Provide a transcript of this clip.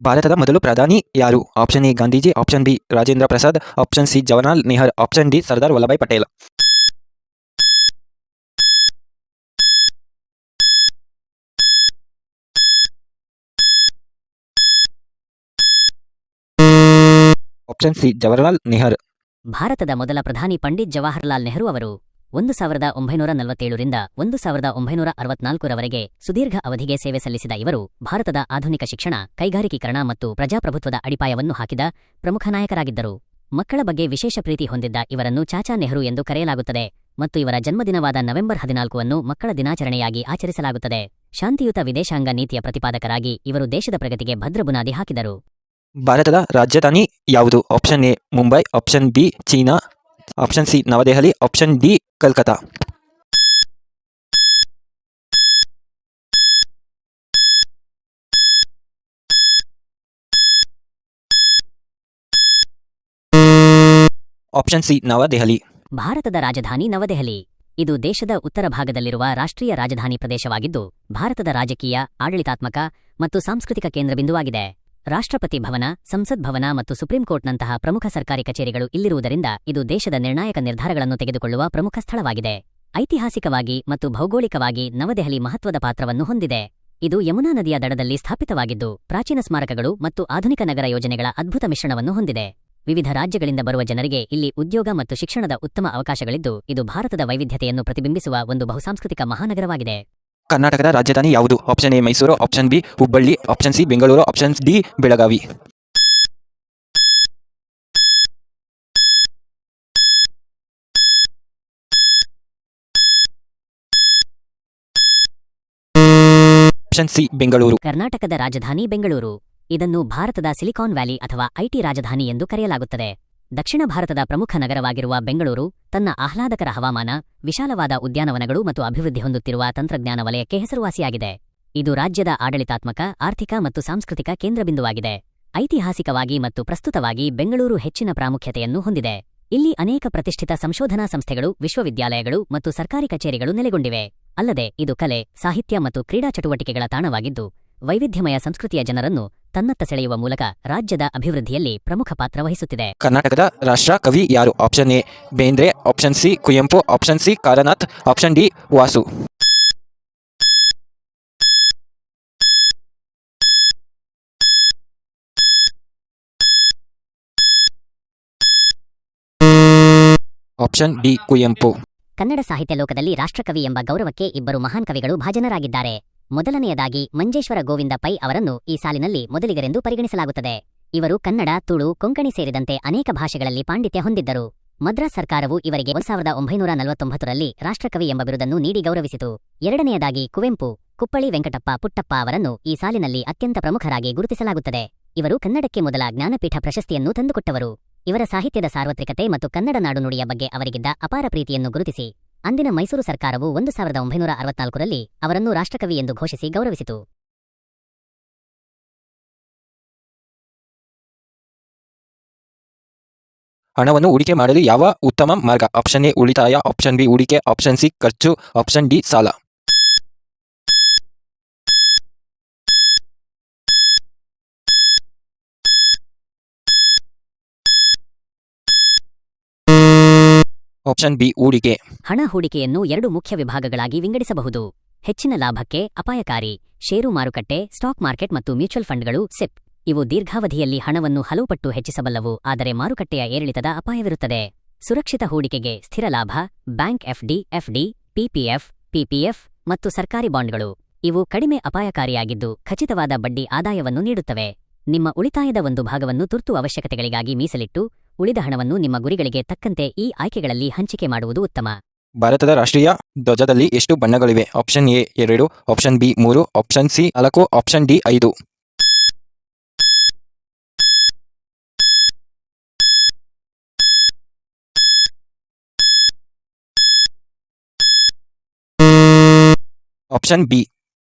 ಭಾರತದ ಮೊದಲು ಪ್ರಧಾನಿ ಯಾರು? Option A Gandhiji, option B Rajendra Prasad, option C Jawaharlal Nehru, option D Sardar Vallabhbhai Patel. Option C Jawaharlal Nehru. ಭಾರತದ ಮೊದಲ ಪ್ರಧಾನಿ ಪಂಡಿತ್ ಜವಾಹರ್ಲಾಲ್ ನೆಹರು ಅವರು 1947 ರಿಂದ 1964 ರವರೆಗೆ ಸುದೀರ್ಘ ಅವಧಿಗೆ ಸೇವೆ ಸಲ್ಲಿಸಿದ ಇವರು ಭಾರತದ ಆಧುನಿಕ ಶಿಕ್ಷಣ, ಕೈಗಾರಿಕೀಕರಣ ಮತ್ತು ಪ್ರಜಾಪ್ರಭುತ್ವದ ಅಡಿಪಾಯವನ್ನು ಹಾಕಿದ ಪ್ರಮುಖ ನಾಯಕರಾಗಿದ್ದರು. ಮಕ್ಕಳ ಬಗ್ಗೆ ವಿಶೇಷ ಪ್ರೀತಿ ಹೊಂದಿದ್ದ ಇವರನ್ನು ಚಾಚಾ ನೆಹರು ಎಂದು ಕರೆಯಲಾಗುತ್ತದೆ ಮತ್ತು ಇವರ ಜನ್ಮದಿನವಾದ ನವೆಂಬರ್ 14 ಮಕ್ಕಳ ದಿನಾಚರಣೆಯಾಗಿ ಆಚರಿಸಲಾಗುತ್ತದೆ. ಶಾಂತಿಯುತ ವಿದೇಶಾಂಗ ನೀತಿಯ ಪ್ರತಿಪಾದಕರಾಗಿ ಇವರು ದೇಶದ ಪ್ರಗತಿಗೆ ಭದ್ರ ಬುನಾದಿ ಹಾಕಿದರು. ಭಾರತದ ರಾಜಧಾನಿ ಯಾವುದು? Option A Mumbai, option B China, option C Navadehali, option D Calcutta. Option C Navadehali. ಭಾರತದ ರಾಜಧಾನಿ ನವದೆಹಲಿ. ಇದು ದೇಶದ ಉತ್ತರ ಭಾಗದಲ್ಲಿರುವ ರಾಷ್ಟ್ರೀಯ ರಾಜಧಾನಿ ಪ್ರದೇಶವಾಗಿದ್ದು ಭಾರತದ ರಾಜಕೀಯ, ಆಡಳಿತಾತ್ಮಕ ಮತ್ತು ಸಾಂಸ್ಕೃತಿಕ ಕೇಂದ್ರಬಿಂದುವಾಗಿದೆ. ರಾಷ್ಟ್ರಪತಿ ಭವನ, ಸಂಸತ್ ಭವನ ಮತ್ತು ಸುಪ್ರೀಂ ಕೋರ್ಟ್ನಂತಹ ಪ್ರಮುಖ ಸರ್ಕಾರಿ ಕಚೇರಿಗಳು ಇಲ್ಲಿರುವುದರಿಂದ ಇದು ದೇಶದ ನಿರ್ಣಾಯಕ ನಿರ್ಧಾರಗಳನ್ನು ತೆಗೆದುಕೊಳ್ಳುವ ಪ್ರಮುಖ ಸ್ಥಳವಾಗಿದೆ. ಐತಿಹಾಸಿಕವಾಗಿ ಮತ್ತು ಭೌಗೋಳಿಕವಾಗಿ ನವದೆಹಲಿ ಮಹತ್ವದ ಪಾತ್ರವನ್ನು ಹೊಂದಿದೆ. ಇದು ಯಮುನಾ ನದಿಯ ದಡದಲ್ಲಿ ಸ್ಥಾಪಿತವಾಗಿದ್ದು ಪ್ರಾಚೀನ ಸ್ಮಾರಕಗಳು ಮತ್ತು ಆಧುನಿಕ ನಗರ ಯೋಜನೆಗಳ ಅದ್ಭುತ ಮಿಶ್ರಣವನ್ನು ಹೊಂದಿದೆ. ವಿವಿಧ ರಾಜ್ಯಗಳಿಂದ ಬರುವ ಜನರಿಗೆ ಇಲ್ಲಿ ಉದ್ಯೋಗ ಮತ್ತು ಶಿಕ್ಷಣದ ಉತ್ತಮ ಅವಕಾಶಗಳಿದ್ದು ಇದು ಭಾರತದ ವೈವಿಧ್ಯತೆಯನ್ನು ಪ್ರತಿಬಿಂಬಿಸುವ ಒಂದು ಬಹುಸಾಂಸ್ಕೃತಿಕ ಮಹಾನಗರವಾಗಿದೆ. ಕರ್ನಾಟಕದ ರಾಜಧಾನಿ ಯಾವುದು? Option A Mysuru, option B Hubballi, option C Bengaluru, option D Belagavi. Option C Bengaluru. ಕರ್ನಾಟಕದ ರಾಜಧಾನಿ ಬೆಂಗಳೂರು. ಇದನ್ನು ಭಾರತದ ಸಿಲಿಕಾನ್ ವ್ಯಾಲಿ ಅಥವಾ ಐಟಿ ರಾಜಧಾನಿ ಎಂದು ಕರೆಯಲಾಗುತ್ತದೆ. ದಕ್ಷಿಣ ಭಾರತದ ಪ್ರಮುಖ ನಗರವಾಗಿರುವ ಬೆಂಗಳೂರು ತನ್ನ ಆಹ್ಲಾದಕರ ಹವಾಮಾನ, ವಿಶಾಲವಾದ ಉದ್ಯಾನವನಗಳು ಮತ್ತು ಅಭಿವೃದ್ಧಿ ಹೊಂದುತ್ತಿರುವ ತಂತ್ರಜ್ಞಾನ ವಲಯಕ್ಕೆ ಹೆಸರುವಾಸಿಯಾಗಿದೆ. ಇದು ರಾಜ್ಯದ ಆಡಳಿತಾತ್ಮಕ, ಆರ್ಥಿಕ ಮತ್ತು ಸಾಂಸ್ಕೃತಿಕ ಕೇಂದ್ರಬಿಂದುವಾಗಿದೆ. ಐತಿಹಾಸಿಕವಾಗಿ ಮತ್ತು ಪ್ರಸ್ತುತವಾಗಿ ಬೆಂಗಳೂರು ಹೆಚ್ಚಿನ ಪ್ರಾಮುಖ್ಯತೆಯನ್ನು ಹೊಂದಿದೆ. ಇಲ್ಲಿ ಅನೇಕ ಪ್ರತಿಷ್ಠಿತ ಸಂಶೋಧನಾ ಸಂಸ್ಥೆಗಳು, ವಿಶ್ವವಿದ್ಯಾಲಯಗಳು ಮತ್ತು ಸರ್ಕಾರಿ ಕಚೇರಿಗಳು ನೆಲೆಗೊಂಡಿವೆ. ಅಲ್ಲದೆ ಇದು ಕಲೆ, ಸಾಹಿತ್ಯ ಮತ್ತು ಕ್ರೀಡಾ ಚಟುವಟಿಕೆಗಳ ತಾಣವಾಗಿದ್ದು ವೈವಿಧ್ಯಮಯ ಸಂಸ್ಕೃತಿಯ ಜನರನ್ನು ತನ್ನತ್ತ ಸೆಳೆಯುವ ಮೂಲಕ ರಾಜ್ಯದ ಅಭಿವೃದ್ಧಿಯಲ್ಲಿ ಪ್ರಮುಖ ಪಾತ್ರ ವಹಿಸುತ್ತಿದೆ. ಕರ್ನಾಟಕದ ರಾಷ್ಟ್ರ ಕವಿ ಯಾರು? Option A Bendre, option C Kuvempu, option C Karanath, option D Vasu. Option D Kuvempu. Kannada ಸಾಹಿತ್ಯ ಲೋಕದಲ್ಲಿ ರಾಷ್ಟ್ರಕವಿ ಎಂಬ ಗೌರವಕ್ಕೆ ಇಬ್ಬರು ಮಹಾನ್ ಕವಿಗಳು ಭಾಜನರಾಗಿದ್ದಾರೆ. ಮೊದಲನೆಯದಾಗಿ ಮಂಜೇಶ್ವರ ಗೋವಿಂದ ಪೈ ಅವರನ್ನು ಈ ಸಾಲಿನಲ್ಲಿ ಮೊದಲಿಗರೆಂದು ಪರಿಗಣಿಸಲಾಗುತ್ತದೆ. ಇವರು ಕನ್ನಡ, ತುಳು, ಕೊಂಕಣಿ ಸೇರಿದಂತೆ ಅನೇಕ ಭಾಷೆಗಳಲ್ಲಿ ಪಾಂಡಿತ್ಯ ಹೊಂದಿದ್ದರು. ಮದ್ರಾಸ್ ಸರ್ಕಾರವು ಇವರಿಗೆ 1949ರಲ್ಲಿ ರಾಷ್ಟ್ರಕವಿ ಎಂಬ ಬಿರುದನ್ನು ನೀಡಿ ಗೌರವಿಸಿತು. ಎರಡನೆಯದಾಗಿ ಕುವೆಂಪು, ಕುಪ್ಪಳಿ ವೆಂಕಟಪ್ಪ ಪುಟ್ಟಪ್ಪ ಅವರನ್ನು ಈ ಸಾಲಿನಲ್ಲಿ ಅತ್ಯಂತ ಪ್ರಮುಖರಾಗಿ ಗುರುತಿಸಲಾಗುತ್ತದೆ. ಇವರು ಕನ್ನಡಕ್ಕೆ ಮೊದಲ ಜ್ಞಾನಪೀಠ ಪ್ರಶಸ್ತಿಯನ್ನು ತಂದುಕೊಟ್ಟವರು. ಇವರ ಸಾಹಿತ್ಯದ ಸಾರ್ವತ್ರಿಕತೆ ಮತ್ತು ಕನ್ನಡ ನಾಡುನುಡಿಯ ಬಗ್ಗೆ ಅವರಿಗಿದ್ದ ಅಪಾರ ಪ್ರೀತಿಯನ್ನು ಗುರುತಿಸಿ ಅಂದಿನ ಮೈಸೂರು ಸರ್ಕಾರವು 1964ರಲ್ಲಿ ಅವರನ್ನು ರಾಷ್ಟ್ರಕವಿ ಎಂದು ಘೋಷಿಸಿ ಗೌರವಿಸಿತು. ಹಣವನ್ನು ಹೂಡಿಕೆ ಮಾಡಲು ಯಾವ ಉತ್ತಮ ಮಾರ್ಗ? ಆಪ್ಷನ್ ಎ ಉಳಿತಾಯ, ಆಪ್ಷನ್ ಬಿ ಹೂಡಿಕೆ, ಆಪ್ಷನ್ ಸಿ ಖರ್ಚು, ಆಪ್ಷನ್ ಡಿ ಸಾಲ. ಆಪ್ಷನ್ ಬಿ ಹೂಡಿಕೆ. ಹಣ ಹೂಡಿಕೆಯನ್ನು 2 ಮುಖ್ಯ ವಿಭಾಗಗಳಾಗಿ ವಿಂಗಡಿಸಬಹುದು. ಹೆಚ್ಚಿನ ಲಾಭಕ್ಕೆ ಅಪಾಯಕಾರಿ ಷೇರು ಮಾರುಕಟ್ಟೆ, ಸ್ಟಾಕ್ ಮಾರ್ಕೆಟ್ ಮತ್ತು ಮ್ಯೂಚುವಲ್ ಫಂಡ್ಗಳು ಸಿಪ್. ಇವು ದೀರ್ಘಾವಧಿಯಲ್ಲಿ ಹಣವನ್ನು ಹಲವು ಪಟ್ಟು ಹೆಚ್ಚಿಸಬಲ್ಲವು, ಆದರೆ ಮಾರುಕಟ್ಟೆಯ ಏರಿಳಿತದ ಅಪಾಯವಿರುತ್ತದೆ. ಸುರಕ್ಷಿತ ಹೂಡಿಕೆಗೆ ಸ್ಥಿರ ಲಾಭ, ಬ್ಯಾಂಕ್ ಎಫ್ಡಿ, ಪಿಪಿಎಫ್ ಮತ್ತು ಸರ್ಕಾರಿ ಬಾಂಡ್ಗಳು. ಇವು ಕಡಿಮೆ ಅಪಾಯಕಾರಿಯಾಗಿದ್ದು ಖಚಿತವಾದ ಬಡ್ಡಿ ಆದಾಯವನ್ನು ನೀಡುತ್ತವೆ. ನಿಮ್ಮ ಉಳಿತಾಯದ ಒಂದು ಭಾಗವನ್ನು ತುರ್ತು ಅವಶ್ಯಕತೆಗಳಿಗಾಗಿ ಮೀಸಲಿಟ್ಟು ಉಳಿದ ಹಣವನ್ನು ನಿಮ್ಮ ಗುರಿಗಳಿಗೆ ತಕ್ಕಂತೆ ಈ ಆಯ್ಕೆಗಳಲ್ಲಿ ಹಂಚಿಕೆ ಮಾಡುವುದು ಉತ್ತಮ. ಭಾರತದ ರಾಷ್ಟ್ರೀಯ ಧ್ವಜದಲ್ಲಿ ಎಷ್ಟು ಬಣ್ಣಗಳಿವೆ? Option A 2, option B 3, option C 4, option D 5. Option B